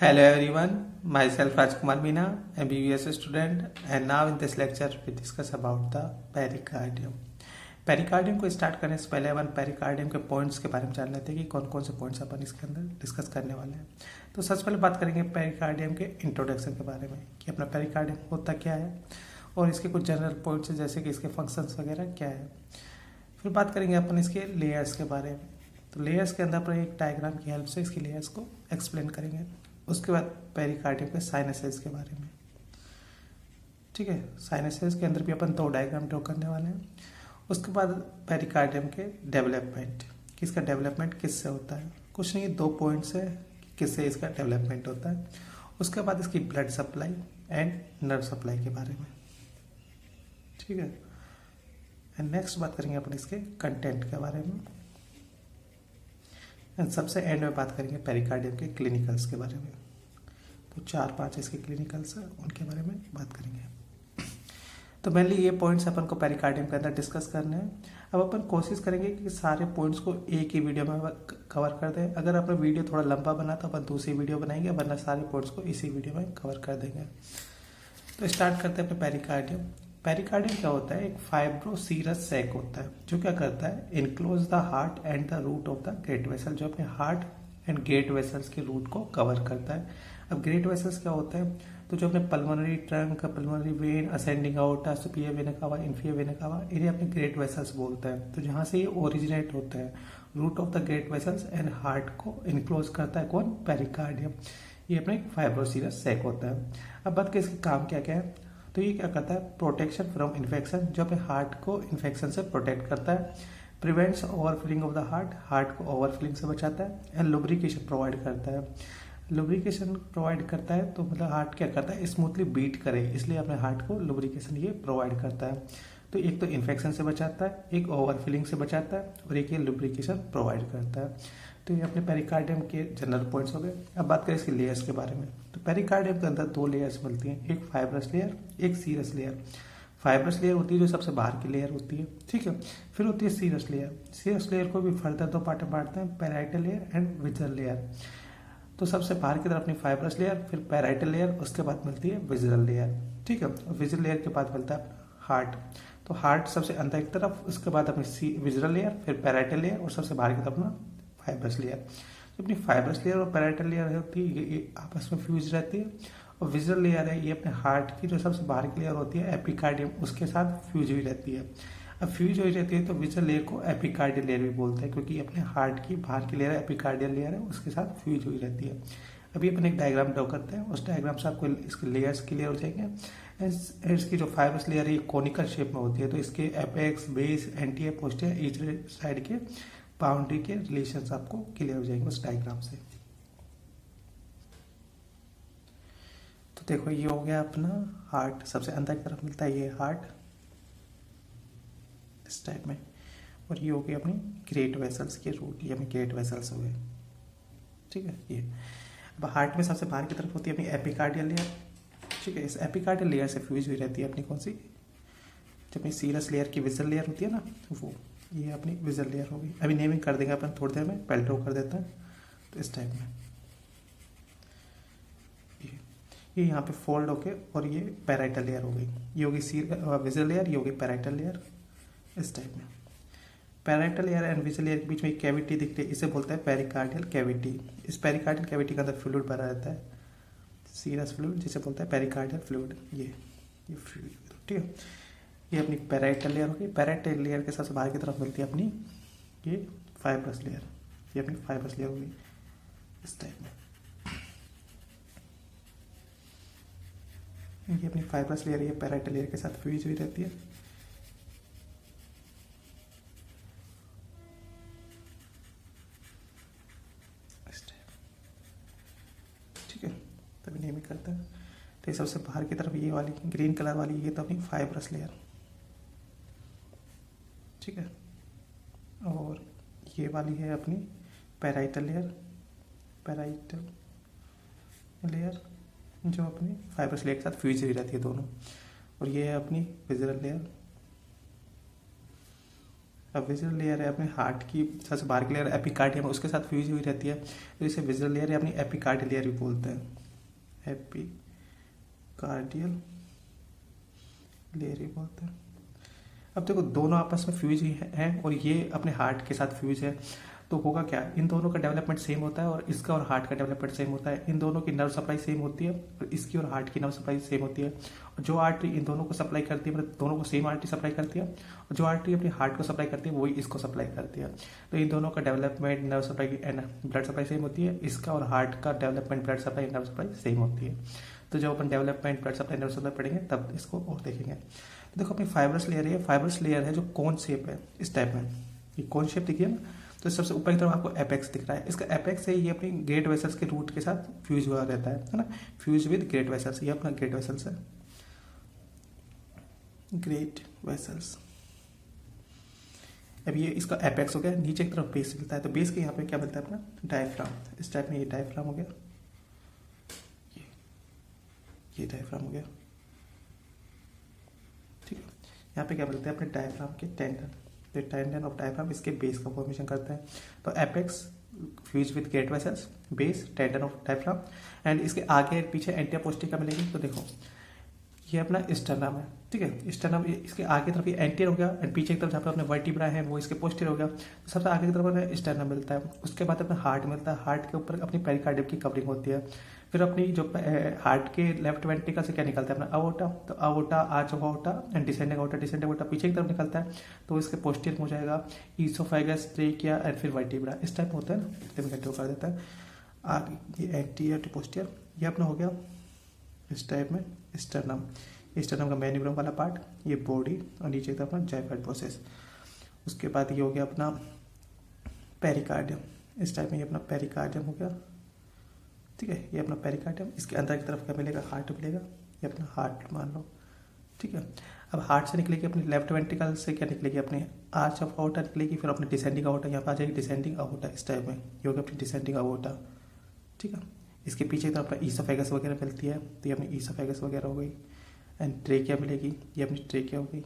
Hello everyone, myself Rajkumar Meena, MBBS student, and now in this lecture we discuss about the pericardium. Pericardium को start करने से पहले अपन pericardium के points के बारे में जान लेते हैं कि कौन कौन से पॉइंट्स अपन इसके अंदर डिस्कस करने वाले हैं। तो सबसे पहले बात करेंगे पेरिकार्डियम के इंट्रोडक्शन के बारे में कि अपना पेरिकार्डियम होता क्या है और इसके कुछ जनरल पॉइंट्स जैसे कि इसके फंक्शंस वगैरह क्या है। फिर बात करेंगे अपन इसके लेयर्स के बारे में। तो लेयर्स के अंदर अपन एक डायग्राम की हेल्प से इसकी लेयर्स को एक्सप्लेन करेंगे। उसके बाद पेरिकार्डियम के साइनसेस के बारे में। ठीक है, साइनसेस के अंदर भी अपन दो डायग्राम ड्रॉ करने वाले हैं। उसके बाद पेरिकार्डियम के डेवलपमेंट, कि इसका डेवलपमेंट किससे होता है। कुछ नहीं, दो पॉइंट्स है किससे इसका डेवलपमेंट होता है। उसके बाद इसकी blood supply and nerve supply के बारे में। ठीक है, एंड नेक्स्ट बात करेंगे अपन इसके कंटेंट के बारे में। एंड सबसे एंड में बात करेंगे पेरिकार्डियम के क्लिनिकल्स के बारे में। तो 4-5 इसके क्लिनिकल्स हैं, उनके बारे में बात करेंगे। तो मेनली ये पॉइंट्स अपन को पेरिकार्डियम के अंदर डिस्कस करने हैं। अब अपन कोशिश करेंगे कि सारे पॉइंट्स को एक ही वीडियो में कवर कर दें। अगर अपना वीडियो थोड़ा लंबा बना तो अपन दूसरी वीडियो बनाएंगे, वरना सारे पॉइंट्स को इसी वीडियो में कवर कर देंगे। तो स्टार्ट करते हैं अपने पेरिकार्डियम। पेरिकार्डियम क्या होता है? एक फाइब्रोसीरस सैक होता है जो क्या करता है, enclose the heart and the root of the great vessel, जो अपने हार्ट एंड ग्रेट वेसल्स के रूट को कवर करता है। अब ग्रेट वेसल्स क्या होता है? तो जो अपने pulmonary trunk, pulmonary vein, ascending aorta, superior vena cava, inferior vena cava, इन्हें अपने ग्रेट वेसल्स बोलते हैं। तो जहां से ये ओरिजिनेट होते हैं, root of the great vessels and heart को इनक्लोज करता है कौन? पेरिकार्डियम। ये अपने फाइब्रोसीरस सैक होता है। अब बात करें इसके काम क्या क्या है। तो ये क्या करता है? प्रोटेक्शन फ्रॉम इन्फेक्शन, जो अपने हार्ट को इन्फेक्शन से प्रोटेक्ट करता है। Prevents overfilling of the heart, heart को ओवरफिलिंग से बचाता है। एंड लुब्रिकेशन प्रोवाइड करता है। लुब्रिकेशन प्रोवाइड करता है तो मतलब हार्ट क्या करता है? स्मूथली बीट करे, इसलिए अपने हार्ट को लुब्रिकेशन ये प्रोवाइड करता है। तो एक तो इन्फेक्शन से बचाता है, एक ओवरफिलिंग से बचाता है, और एक ये लुब्रिकेशन प्रोवाइड करता है। तो ये अपने पेरिकार्डियम के जनरल पॉइंट्स हो गए। अब बात करें इसके लेयर्स के बारे में। तो पेरिकार्डियम के अंदर दो लेयर्स मिलती हैं, एक फाइब्रस लेयर, एक सीरस लेयर। फाइब्रस लेयर होती है जो सबसे बाहर की लेयर होती है, ठीक है। फिर होती है सीरस लेयर। सीरस लेयर को भी फर्दर दो पार्ट में बांटते हैं, parietal layer and visceral layer. तो सबसे बाहर की तरफ अपनी फाइब्रस लेयर, फिर पैराइटल लेयर, उसके बाद मिलती है विजरल लेयर, ठीक है। विजरल लेयर के बाद मिलता है हार्ट। तो हार्ट सबसे अंदर की तरफ, उसके बाद अपनी विजरल लेयर, फिर पैराइटल लेयर, और सबसे बाहर की तरफ अपना फाइब्रस लेयर। जो अपनी फाइब्रस लेयर और पैराइटल लेयर होती है ये आपस में फ्यूज रहती है। और विजरल लेयर है ये अपने हार्ट की जो सबसे बाहर की लेयर होती है एपिकार्डियम, उसके साथ फ्यूज हुई रहती है। अब फ्यूज हुई रहती है तो विजरल लेयर को एपिकार्डियल लेयर भी बोलते हैं, क्योंकि अपने हार्ट की बाहर की लेयर एपिकार्डियल लेयर है, उसके साथ फ्यूज हुई रहती है। अभी अपन एक डायग्राम ड्रॉ करते हैं, उस डायग्राम से आपको इसके लेयर्स क्लियर हो जाएंगे। इसकी जो फाइब्रस लेयर है ये कोनिकल शेप में होती है, तो इसके apex, base, anterior, posterior, each side के बाउंड्री के रिलेशंस आपको क्लियर हो जाएंगे उस डायग्राम से। तो देखो ये हो गया अपना हार्ट, सबसे अंदर की तरफ मिलता है ये हार्ट इस टाइप में, और ये हो गई अपनी ग्रेट वेसल्स के रूट, ये अपनी ग्रेट वेसल्स हो गए, ठीक है। ये अब हार्ट में सबसे बाहर की तरफ होती है अपनी एपिकार्डियल लेयर, ठीक है। इस एपिकार्डियल लेयर से फ्यूज हुई रहती है अपनी कौन सी? जो अपनी सीरस लेयर की विजरल लेयर होती है ना, वो ये अपनी विजरल लेयर होगी। अभी नेमिंग कर देंगे अपन थोड़ी देर में, पहले ड्रॉ कर देते हैं। तो इस टाइप में ये यहाँ पे फोल्ड होके, और ये पैराइटल लेयर हो गई, ये होगी विजरल लेयर, ये होगी पैराइटल लेयर, इस टाइप में। Parietal layer and visceral layer के बीच में एक कैविटी दिख रही है, इसे बोलते हैं पेरिकार्डियल कैविटी। इस पेरिकार्डियल कैविटी के अंदर फ्लूइड भरा रहता है, सीरस फ्लूइड, जिसे बोलते हैं पेरिकार्डियल फ्लूइड। ये फ्लूइड, ठीक है। ये अपनी पैराइटल लेयर होगी। पैराइटल लेयर के सबसे बाहर की तरफ मिलती है अपनी ये फाइब्रस लेयर, ये अपनी फाइब्रस लेयर होगी इस टाइप में। ये अपनी फाइब्रस लेयर, ये पैराइटल लेयर के साथ फ्यूज हुई रहती है। ठीक है, तभी नेम करते हैं। तो ये सबसे बाहर की तरफ ये वाली ग्रीन कलर वाली, ये तो अपनी फाइब्रस लेयर, ठीक है। और ये वाली है अपनी पैराइटल लेयर, पैराइटल लेयर जो अपनी फाइब्रस लेयर के साथ फ्यूज हुई रहती है दोनों। और ये है अपनी विजरल लेयर, अब विजुअल लेयर है अपने हार्ट की सबसे बाहर की लेयर एपिकार्डियम, उसके साथ फ्यूज हुई रहती है, तो इसे विजुअल लेयर या अपनी एपिकार्डियल लेयर भी बोलते हैं, एपिकार्डियल लेयर ही बोलते हैं। अब देखो दोनों आपस में फ्यूज ही हैं और ये अपने हार्ट के साथ फ्यूज है, तो होगा क्या, इन दोनों का डेवलपमेंट सेम होता है और इसका और हार्ट का डेवलपमेंट सेम होता है। इन दोनों की नर्व सप्लाई सेम होती है और इसकी और हार्ट की नर्व सप्लाई सेम होती है। और जो आर्टरी इन दोनों को सप्लाई करती है, मतलब दोनों को सेम आर्टरी सप्लाई करती है, और जो आर्टरी अपने हार्ट को सप्लाई करती है वही इसको सप्लाई करती है। तो इन दोनों का development nerve supply and blood supply same होती है, इसका और हार्ट का development blood supply nerve supply same होती है। तो जब अपन development blood supply nerve supply पढ़ेंगे तब इसको और देखेंगे। तो देखो अपनी फाइब्रस लेयर है, फाइब्रस लेयर है जो कोन शेप है इस टाइप में, ये कोन शेप दिखिए ना, तो सबसे ऊपर की तरफ आपको एपेक्स दिख रहा है, इसका एपेक्स है ये अपनी ग्रेट वेसल्स के रूट के साथ फ्यूज हुआ रहता है ना, फ्यूज विद ग्रेट वेसल्स, ये अपना ग्रेट वेसल्स है, ग्रेट वेसल्स। अब ये इसका एपेक्स हो गया, नीचे की तरफ बेस मिलता है, तो बेस के यहाँ पे क्या मिलता है अपना डायफ्राम, इस टाइप में ये डायफ्राम हो गया, ये डायफ्राम हो गया, ठीक है। यहाँ पे क्या मिलता है अपने डायफ्राम के टेंडन, तो टेंडन ऑफ डायफ्राम इसके बेस का फॉर्मेशन करता है। तो apex fuse with great vessels, base tendon of diaphragm, and इसके आगे पीछे एंटीरियर पोस्टीरियर का मिलेगी। तो देखो ये अपना स्टर्नम है, ठीक है, स्टर्नम इसके आगे तरफ ये एंटीरियर हो गया एंड पीछे की तरफ जहाँ पे अपने वर्टिब्रा है वो इसके पोस्टीरियर हो गया। तो सबसे आगे की तरफ अपना स्टर्नम मिलता है, उसके बाद अपना हार्ट मिलता है, हार्ट के ऊपर अपनी पेरिकार्डियम की कवरिंग होती है। फिर अपनी जो हार्ट के लेफ्ट वेंट्रिकल से क्या निकलता है अपना अवोटा, तो aorta arch of aorta and descending aorta, descending aorta पीछे की तरफ निकलता है, तो इसके पोस्टीरियर में हो जाएगा ईसोफेगस, ट्रेकिया एंड फिर वर्टिब्रा, इस टाइप होता है ना, तो कर देता है आगे ये एंटीरियर टू पोस्टीरियर, ये अपना हो गया इस टाइप में स्टर्नम, स्टर्नम का मैन्यूब्रम वाला पार्ट, ये बॉडी और नीचे की तरफ अपना जाइफाइड प्रोसेस। उसके बाद ये हो गया अपना पेरिकार्डियम, इस टाइप में ये अपना पेरिकार्डियम हो गया, ठीक है, ये अपना पेरिकार्डियम, इसके अंदर की तरफ क्या मिलेगा हार्ट मिलेगा, ये अपना हार्ट मान लो, ठीक है। अब हार्ट से निकलेगी अपनी लेफ्ट वेंट्रिकल से क्या निकलेगी अपनी आर्च ऑफ अवोटा निकलेगी, फिर अपनी डिसेंडिंग अवोटा यहाँ पर आ जाएगी, डिसेंडिंग अवोटा इस टाइप में, ये हो गया अपनी डिसेंडिंग अवोटा, ठीक है। इसके पीछे की तरफ अपना ईसोफेगस वगैरह मिलती है, तो ये अपनी ईसोफेगस वगैरह हो गई, एंड ट्रेकिया मिलेगी, ये अपनी ट्रेकिया हो गई,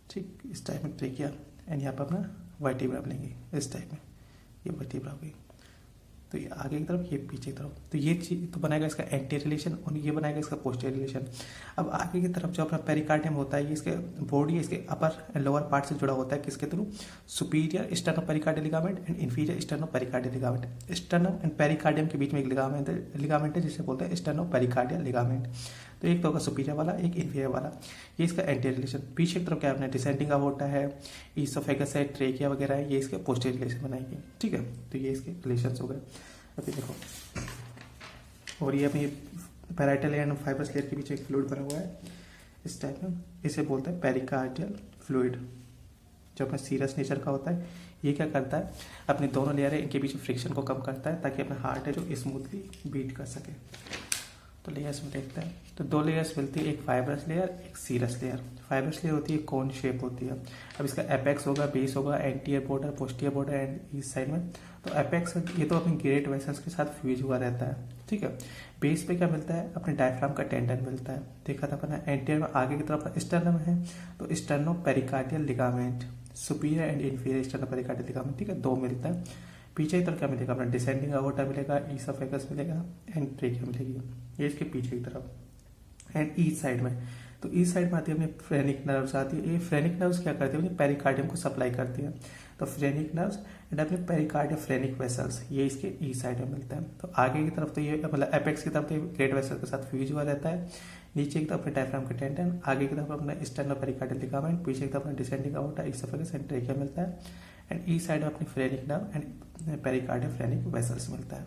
ठीक, इस टाइप में ट्रेकिया, एंड यहाँ पर अपना वर्टिब्रा मिलेंगी इस टाइप में, ये वर्टिब्रा हो गई। तो ये आगे की तरफ, ये पीछे की तरफ, तो ये चीज तो बनाएगा इसका एंटीरियर रिलेशन और ये बनाएगा इसका पोस्टीरियर रिलेशन। अब आगे की तरफ जो अपना पेरिकार्डियम होता है, ये इसके बॉडी इसके अपर एंड लोअर पार्ट से जुड़ा होता है, किसके through, superior sterno pericardial ligament and inferior sterno pericardial ligament. Sternum and pericardium के बीच में एक लिगामेंट है जिसे बोलते हैं स्टर्नो पेरिकार्डियल लिगामेंट। तो एक तो होगा सुपीरियर वाला, एक इंफीरियर वाला, ये इसका एंटीरियर रिलेशन। पीछे की तरफ क्या है अपने डिसेंडिंग अवोटा है, ईसोफेगस है, ट्रेकिया वगैरह है, ये इसके पोस्टीरियर रिलेशन बनाएंगे, ठीक है। तो ये इसके रिलेशन हो गए। अभी देखो, और ये अपनी पैराइटल एंड फाइब्रस लेयर के बीच एक फ्लूइड बना हुआ है इस टाइप में, इसे बोलते हैं पेरिकार्डियल फ्लूइड, जो अपना सीरियस नेचर का होता है। ये क्या करता है, अपने दोनों लेयर है इनके बीच फ्रिक्शन को कम करता है ताकि अपना हार्ट है जो स्मूथली बीट कर सके। तो लेयर्स में देखते हैं, तो दो लेयर्स मिलती है, एक फाइब्रस लेयर, एक सीरस लेयर। फाइब्रस लेयर होती है कोन शेप होती है। अब इसका एपेक्स होगा, बेस होगा, anterior border, posterior border and इस साइड में। तो एपेक्स ये तो अपने ग्रेट वेसल्स के साथ फ्यूज हुआ रहता है, ठीक है। बेस पे क्या मिलता है, अपने डायफ्राम का टेंडन मिलता है, देखा था अपना। एंटीरियर में आगे की तरफ स्टर्नम है, तो sterno pericardial ligament, superior and inferior sterno pericardial ligament, ठीक है, दो मिलता है। पीछे की तरफ क्या मिलेगा अपना डिसेंडिंग अवोटा मिलेगा, ईसोफेगस मिलेगा एंड ट्रेकिया मिलेगी, ये इसके पीछे की तरफ। एंड ईस्ट साइड में, तो ईस्ट साइड में आती है अपनी फ्रेनिक नर्व्स आती है। ये फ्रेनिक नर्व्स क्या करती है, अपनी पेरिकार्डियम को सप्लाई करती है। तो फ्रेनिक नर्व्स एंड अपने पेरिकार्डियम फ्रेनिक वेसल्स, ये इसके ईस्ट साइड में मिलता है। तो आगे की तरफ तो ये मतलब एपेक्स की तरफ तो ग्रेट वेसल के साथ फ्यूज हुआ रहता है, नीचे की तरफ अपने डायफ्राम का टेंडन, आगे की तरफ अपना स्टर्नो पेरिकार्डियल लिगामेंट, पीछे की तरफ अपना डिसेंडिंग अवोटा, ईसोफेगस एंड ट्रेकिया मिलता है। एंड ईस्ट साइड में अपनी phrenic nerve and pericardium phrenic vessels मिलता है।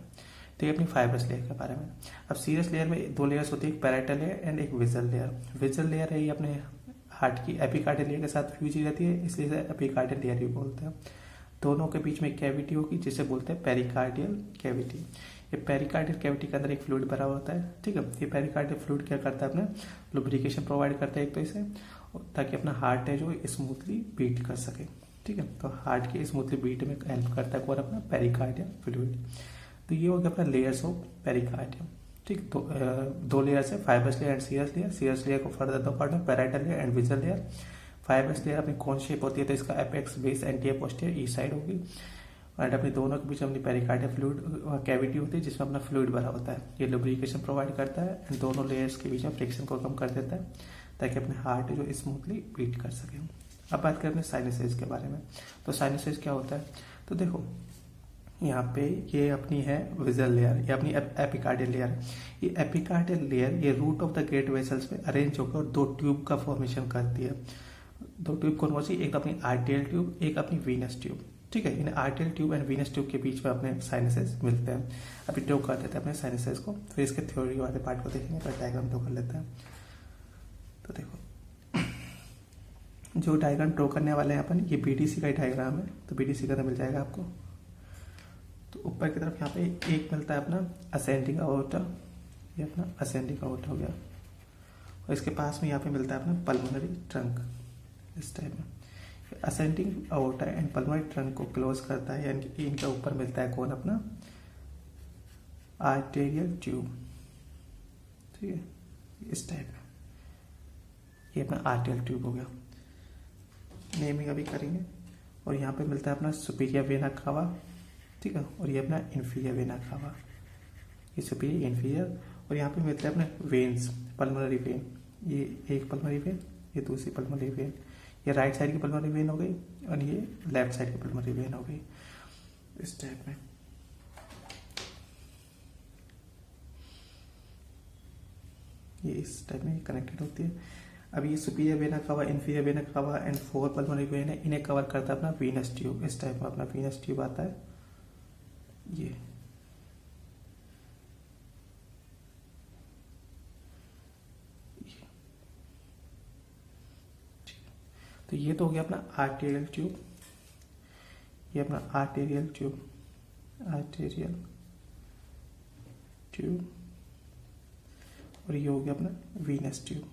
तो ये अपनी फाइब्रस लेयर के बारे में। अब सीरियस लेयर में दो लेयर्स होती है, एक पैराइटल लेयर एंड एक विजल लेयर। विजल लेयर है ये अपने हार्ट की एपिकार्डियल लेयर के साथ फ्यूज ही रहती है, इसलिए इसे एपिकार्डियल लेयर भी बोलते हैं। दोनों के बीच में एक कैविटी होगी जिसे बोलते हैं पेरिकार्डियल कैविटी। ये पेरिकार्डियल कैविटी के अंदर एक फ्लूइड भरा होता है, ठीक है। ये पेरिकार्डियल फ्लूइड क्या करता है, अपने लुब्रिकेशन प्रोवाइड करता है एक तो इसे, ताकि अपना हार्ट है जो स्मूथली बीट कर सके, ठीक है। तो हार्ट की स्मूथली बीट में हेल्प करता है कौन, अपना पेरिकार्डियल फ्लूइड। तो ये हो गया अपना लेयर्स ऑफ पेरिकार्डियम, ठीक। दो लेयर्स है, fibrous layer and serous layer. Serous layer को फर्दर दो पार्ट में, parietal layer and visceral layer. Fibres layer अपनी कौन शेप होती है, तो इसका apex, base, anterior, posterior east side होगी। एंड अपने दोनों के बीच अपनी पेरिकार्डियल फ्लूइड कैविटी होती है जिसमें अपना फ्लूइड भरा होता है। ये लुब्रिकेशन प्रोवाइड करता है एंड दोनों लेयर्स के बीच में फ्रिक्शन को कम कर देता है ताकि अपने हार्ट जो स्मूथली बीट कर सके। अब बात करें अपने साइनसेस के बारे में। तो साइनसेस क्या होता है, तो देखो यहाँ पे ये अपनी है विजल लेयर, ये अपनी एपिकार्डियल लेयर। ये एपिकार्डियल लेयर ये root of the great vessels पे अरेंज होकर और दो ट्यूब का फॉर्मेशन करती है। दो ट्यूब कौन कौन सी, एक अपनी आर्टियल ट्यूब, एक अपनी वीनस ट्यूब। ठीक है, इन arterial tube and venous tube के बीच में अपने साइनसेस मिलते हैं। अभी ड्रॉ कर देते हैं अपने साइनसेस को, फिर इसके थ्योरी वाले पार्ट को देखेंगे, फिर डायग्राम ड्रॉ कर लेते हैं। तो देखो जो डायग्राम ड्रॉ करने वाले हैं अपन, ये बीडीसी का ही डायग्राम है, तो बीडीसी का तो मिल जाएगा आपको। तो ऊपर की तरफ यहाँ पे एक मिलता है अपना असेंडिंग अओर्टा, ये अपना असेंडिंग अओर्टा हो गया, और इसके पास में यहाँ पे मिलता है अपना पल्मोनरी ट्रंक। इस टाइप में ascending aorta and pulmonary trunk को क्लोज करता है, यानी इनके ऊपर मिलता है कौन, अपना आर्टेरियल ट्यूब। ठीक है, इस टाइप में ये अपना आर्टेरियल ट्यूब हो गया, नेमिंग अभी करेंगे। और यहाँ पे मिलता है अपना सुपीरियर वेना कावा, ठीक है, और ये अपना इन्फीरियर वेना कावा, ये सुपीरियर इन्फीरियर। और यहाँ पे मिलता है अपने वेन्स, पल्मोनरी वेन, ये एक पल्मोनरी वेन, ये दूसरी पल्मोनरी वेन, ये राइट साइड की पल्मोनरी वेन हो गई और ये लेफ्ट साइड की पल्मोनरी वेन हो गई। इस टाइप में ये इस टाइप में कनेक्टेड होती है। अब ये superior vena cava, inferior vena cava and 4 pulmonary vein है, इन्हें कवर करता है अपना वीनस ट्यूब। इस टाइप में अपना वीनस ट्यूब आता है ये। तो ये तो हो गया अपना आर्टेरियल ट्यूब, ये अपना आर्टेरियल ट्यूब, आर्टेरियल ट्यूब, और ये हो गया अपना Venus tube,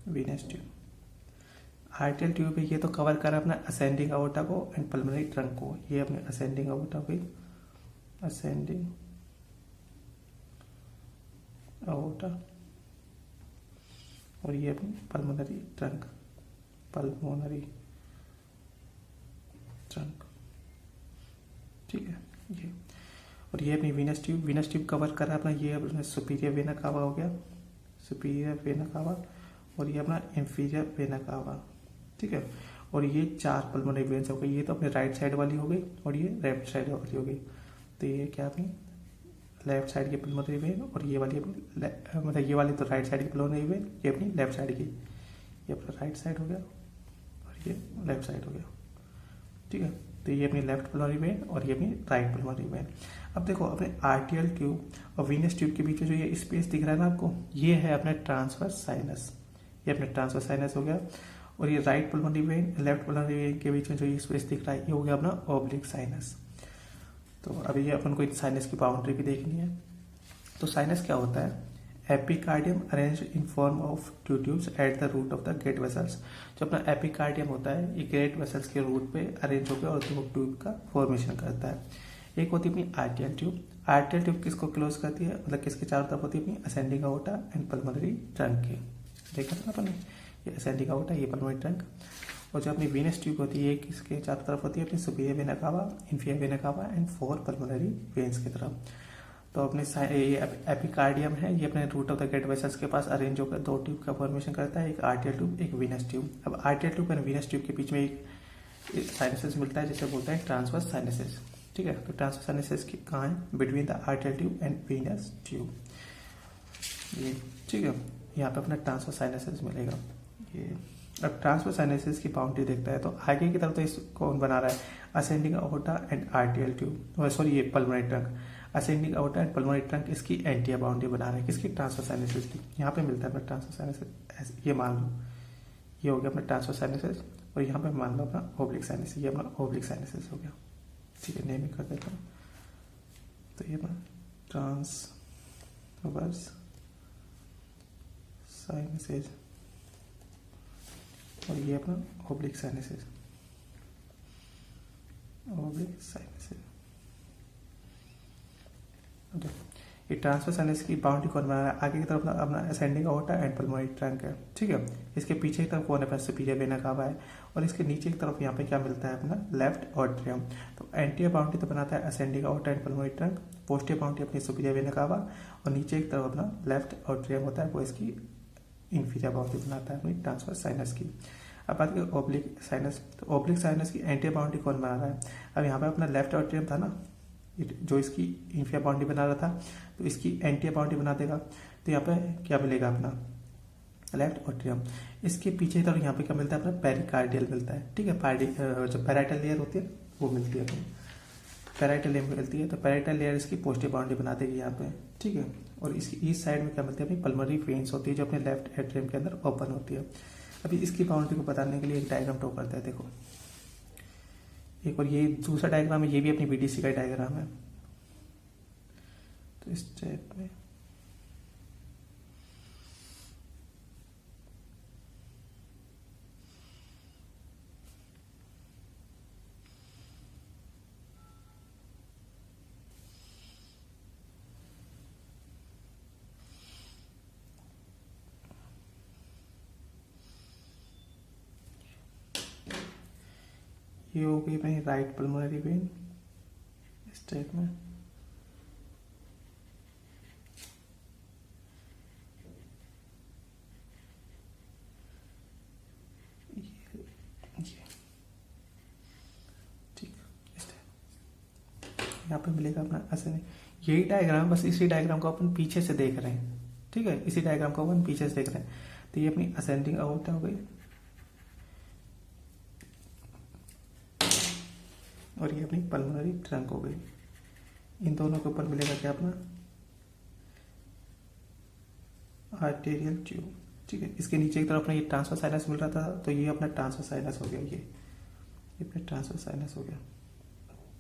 Venus tube. Arterial tube है, ये तो कवर करा अपना असेंडिंग अओर्टा को एंड पल्मोनरी ट्रंक को। ये अपने असेंडिंग अओर्टा को, असेंडिंग अओर्टा, और ये अपनी पल्मोनरी ट्रंक, पल्मोनरी ट्रंक। ठीक है, ये और ये अपनी Venus tube, Venus tube cover करा अपना ये अपना सुपीरियर वेना कावा हो गया, सुपीरियर वेना कावा, और ये अपना इंफीरियर वेना कावा। ठीक है, और ये 4 पल्मोनरी वेन्स हो गई, ये तो अपनी राइट साइड वाली हो गई और ये लेफ्ट साइड वाली हो गई। तो ये क्या अपनी लेफ्ट साइड की पल्मोनरी वेन, और ये वाली मतलब ये वाली तो राइट साइड की पल्मोनरी वेन, ये अपनी लेफ्ट साइड की, ये अपना राइट साइड हो गया और ये लेफ्ट साइड हो गया। ठीक है, तो ये अपनी लेफ्ट पल्मोनरी वेन और ये अपनी राइट पल्मोनरी वेन। अब देखो अपने आर्टियल ट्यूब और वीनस ट्यूब के बीच में जो ये स्पेस दिख रहा है ना आपको, ये है अपने ट्रांसवर्स साइनस, ये अपने ट्रांसवर्स साइनस हो गया। और ये right pulmonary vein, left pulmonary vein के बीच में जो ये स्पेस दिख रहा है, ये हो गया अपना ऑब्लिक साइनस। तो अभी ये अपन को साइनस की बाउंड्री भी देखनी है। तो साइनस क्या होता है, epicardium arrange in form of two tubes at the root of the great vessels. जो अपना एपिकार्डियम होता है, ये ग्रेट वेसल्स के रूट पे अरेंज होकर और दो ट्यूब का फॉर्मेशन करता है। एक होती है अपनी आर्टियल ट्यूब, आर्टियल ट्यूब किसको क्लोज करती है, मतलब किसके चारों तरफ होती है, अपनी ascending aorta and pulmonary trunk के। देखा था ना अपन ने, ये असेंडिंग अओर्टा, ये पल्मोनरी ट्रंक। और जो अपनी वीनस ट्यूब होती है, ये किसके चारों तरफ होती है, अपनी superior vena cava, inferior vena cava and 4 pulmonary veins की तरफ। तो अपने ये एपिकार्डियम है, ये अपने root of the great vessels के पास अरेंज होकर दो ट्यूब का फॉर्मेशन करता है, एक आर्टियल ट्यूब, एक वीनस ट्यूब। अब आर्टियल ट्यूब एंड वीनस ट्यूब के बीच में एक साइनसेस मिलता है जिसे बोलते हैं ट्रांसवर्स साइनसेस। ठीक है, तो ट्रांसवर्स साइनसेस की कहाँ है, between the आर्टियल tube and venous tube. ये ठीक है, यहाँ पे अपना ट्रांसवर्स साइनसेस मिलेगा। ये अब ट्रांसवर्स साइनसेस की बाउंड्री देखता है, तो आगे की तरफ तो इस कौन बना रहा है, ascending aorta and arterial tube, sorry ये pulmonary trunk, ascending aorta and pulmonary trunk इसकी एंटीरियर बाउंड्री बना रहा है, किसकी, ट्रांसवर्स साइनसेस की। यहाँ पे मिलता है अपना ट्रांसवर्स साइनसेस, ये मान लो ये हो गया अपना ट्रांसवर्स साइनसेस, और यहाँ पे मान लो अपना ओब्लिक साइनस, ये अपना ओब्लिक साइनसेस हो गया। ठीक है, नेमिंग कर देता हूँ। तो ये अपना ट्रांसवर्स साइनसेस और ये अपना ओब्लिक साइनसेस, ओब्लिक साइनसेस। ये ट्रांसवर्स साइनस की बाउंड्री कौन बना रहा है? आगे की तरफ अपना ascending aorta and pulmonary trunk है, ठीक है। इसके पीछे की तरफ कौन है? सुपीरियर वेना कावा है। और इसके नीचे की तरफ यहाँ पे क्या मिलता है? अपना लेफ्ट ऑट्रियम। तो एंटीरियर बाउंड्री तो बनाता है ascending aorta and pulmonary trunk, posterior boundary अपनी सुपीरियर वेना कावा, और नीचे की तरफ अपना लेफ्ट ऑट्रियम होता है, वो इसकी इंफीरियर बाउंड्री बनाता है अपनी ट्रांसवर्स साइनस की। अब बात करें ओब्लिक साइनस, तो ओब्लिक साइनस की एंटीरियर बाउंड्री कौन बना रहा है? अब यहाँ पे अपना लेफ्ट ऑट्रियम था ना, जो इसकी इंफीरियर बाउंड्री बना रहा था, तो इसकी एंटीरियर बाउंड्री बना देगा। तो यहाँ पे क्या मिलेगा? अपना लेफ्ट ऑट्रियम। इसके पीछे की तरफ यहाँ पे क्या मिलता है? अपना पेरिकार्डियल मिलता है, ठीक है। जो पैराइटल लेयर होती है वो मिलती है, पैराइटल लेयर मिलती है। तो पैराइटल लेयर इसकी पोस्टीरियर बाउंड्री बना देगी यहाँ पे, ठीक है। और इसकी ईस्ट साइड में क्या मिलती है? अपनी पल्मोनरी वेन्स होती है, जो अपने लेफ्ट एट्रियम के अंदर ओपन होती है। अभी इसकी बाउंड्री को बताने के लिए एक डायग्राम ड्रॉ करते हैं। देखो एक और ये दूसरा डायग्राम है, ये भी अपनी बीडीसी का डायग्राम है। तो इस टाइप में ये हो गई अपनी राइट पल्मोनरी वेन इस टाइप में। ठीक, इस टाइप यहाँ पे मिलेगा अपना ऐसे। यही डायग्राम, बस इसी डायग्राम को अपन पीछे से देख रहे हैं, ठीक है। इसी डायग्राम को अपन पीछे से देख रहे हैं। तो ये अपनी असेंडिंग अओर्टा हो गई, और ये अपनी पल्मोनरी ट्रंक हो गई। इन दोनों के ऊपर मिलेगा क्या? अपना आर्टेरियल ट्यूब, ठीक है। इसके नीचे की तरफ अपना ये ट्रांसवर्स साइनस मिल रहा था, तो ये अपना ट्रांसवर्स साइनस हो गया। ये अपना ट्रांसवर्स साइनस हो गया,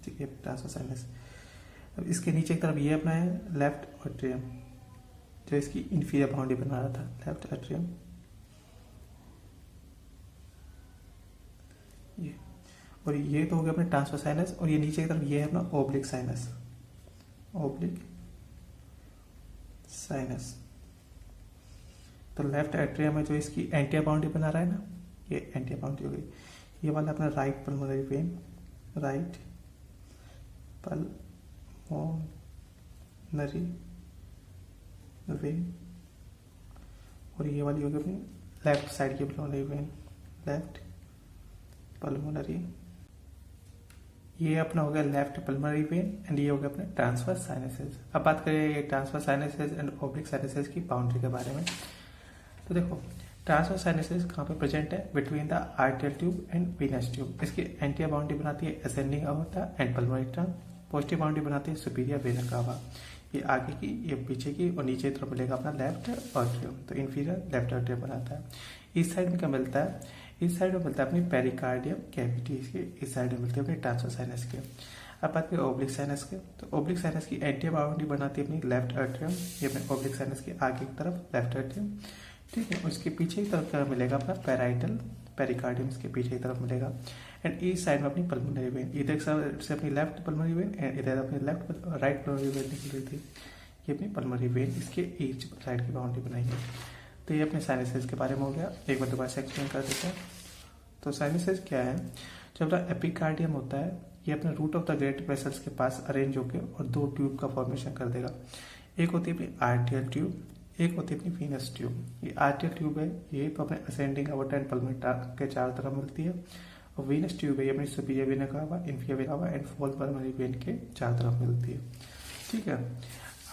ठीक है, ट्रांसवर्स साइनस। अब इसके नीचे की तरफ ये अपना है लेफ्ट एट्रियम, जो इसकी इंफीरियर बाउंड्री बना रहा था, लेफ्ट एट्रियम। ये और ये तो हो गया अपना ट्रांसवर्स साइनस। और ये नीचे की तरफ ये है अपना ओब्लिक साइनस, ओब्लिक साइनस। तो लेफ्ट एट्रियम है जो इसकी एंटीरियर बाउंड्री बना रहा है ना, ये एंटीरियर बाउंड्री हो गई। ये वाला अपना right pulmonary vein, right pulmonary vein. और ये वाली होगी अपनी लेफ्ट साइड की पल्मोनरी वेन, लेफ्ट पल्मोनरी। ये अपना हो गया लेफ्ट पल्मोनरी वेन, एंड ये हो गया अपने ट्रांसवर्स साइनसेस। अब बात करें ये transverse sinuses and oblique sinuses की बाउंड्री के बारे में। तो देखो ट्रांसवर्स साइनसेस कहाँ पे प्रेजेंट है? Between the arterial tube and venous tube. इसकी एंटीरियर बाउंड्री बनाती है ascending aorta and pulmonary trunk, posterior boundary बनाती है सुपीरियर वेना कावा। ये आगे की, ये पीछे की, और नीचे तरफ मिलेगा अपना लेफ्ट ऑट्रियम। तो इंफीरियर लेफ्ट ऑट्रियम बनाता है। इस साइड में क्या मिलता है? इस साइड में मिलता है अपनी पेरिकार्डियम कैविटी, इसके इस साइड में मिलती है अपनी ट्रांसवर्स साइनस के। अब बात करें ओब्लिक साइनस के, तो ओब्लिक साइनस की एंटीरियर बाउंड्री बनाती है अपनी लेफ्ट ऑट्रियम, ये अपने ओब्लिक साइनस की आगे की तरफ लेफ्ट ऑट्रियम, ठीक है। उसके पीछे की तरफ क्या मिलेगा? अपना पैराइटल पेरिकार्डियम, इसके पीछे की तरफ मिलेगा। एंड इस साइड में अपनी पल्मोनरी वेन, इधर से अपनी लेफ्ट पल्मोनरी वेन, एंड इधर अपनी लेफ्ट राइट पल्मोनरी वेन निकल रही थी। ये अपनी पल्मोनरी वेन इसके ईस्ट साइड की बाउंड्री बनाई है। तो ये अपने साइनसेस के बारे में हो गया। एक बार दोबारा से एक्सप्लेन कर देते हैं। तो साइनसेस क्या है? जब एपिकार्डियम होता है, ये अपने root of the great vessels के पास अरेंज होकर और दो ट्यूब का फॉर्मेशन कर देगा। एक होती है अपनी आर्टेरियल ट्यूब, एक होती है अपनी वीनस ट्यूब। ये आर्टेरियल ट्यूब है, ये अपने ascending aorta and pulmonary trunk के चारों तरफ मिलती है। और वीनस ट्यूब है, ये अपनी सुपीरियर वेना कावा, inferior vena cava and fourth pulmonary vein के चारों तरफ मिलती है, ठीक है।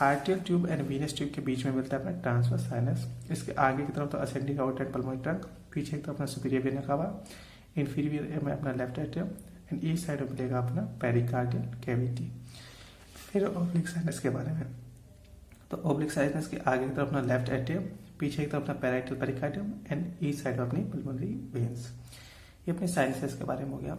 Arterial tube and venous tube के बीच में मिलता है अपना ट्रांसवर्स साइनस। इसके आगे की तरफ तो ascending aorta and pulmonary trunk, पीछे की तरफ अपना सुपीरियर वेना कावा, इंफीरियर में अपना left atrium, and east side में मिलेगा अपना पेरिकार्डियल कैविटी। फिर ओब्लिक साइनस के बारे में, तो ओब्लिक साइनस के आगे की तरफ अपना लेफ्ट एट्रियम, पीछे की तरफ अपना parietal pericardium, and east side में अपनी पल्मोनरी वेन्स। ये अपने साइनसेस के बारे में हो गया।